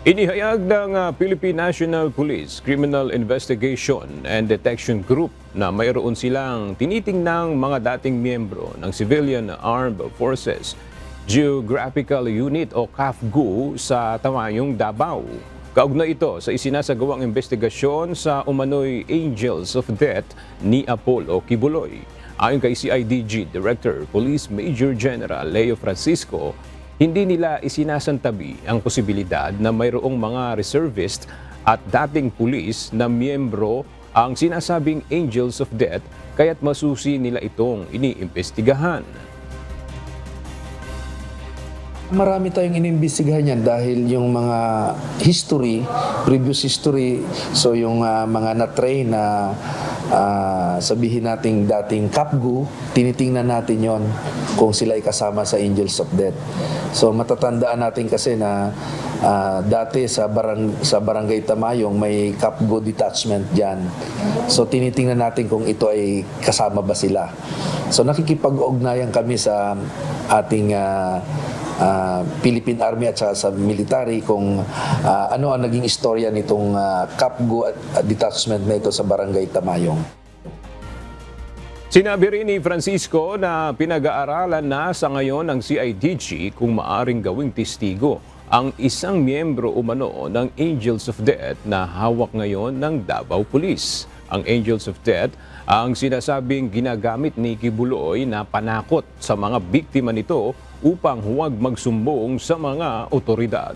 Inihayag ng Philippine National Police Criminal Investigation and Detection Group na mayroon silang tinitingnang mga dating miyembro ng Civilian Armed Forces Geographical Unit o CAFGU sa Tamayong, Davao. Kaugnay ito sa isinasagawang investigasyon sa umano'y Angels of Death ni Apollo Kibuloy. Ayon kay CIDG Director Police Major General Leo Francisco, hindi nila isinasantabi ang posibilidad na mayroong mga reservist at dating pulis na miyembro ang sinasabing Angels of Death kaya't masusi nila itong iniimbestigahan. Marami tayong inimbestigahan yan dahil yung mga history, previous history, so yung mga na-train na sabihin nating dating CAFGU, tinitingnan natin yon kung sila ay kasama sa Angels of Death. So matatandaan natin kasi na dati sa Barangay Tamayong may CAFGU detachment dyan. So tinitingnan natin kung ito ay kasama ba sila. So nakikipag-ugnayan kami sa ating Philippine Army at sa military kung ano ang naging istorya nitong CAFGU detachment na ito sa Barangay Tamayong. Sinabi rin ni Francisco na pinag-aaralan na sa ngayon ng CIDG kung maaring gawing testigo ang isang miyembro umano ng Angels of Death na hawak ngayon ng Davao Police. Ang Angels of Death ang sinasabing ginagamit ni Kibuloy na panakot sa mga biktima nito upang huwag magsumbong sa mga otoridad.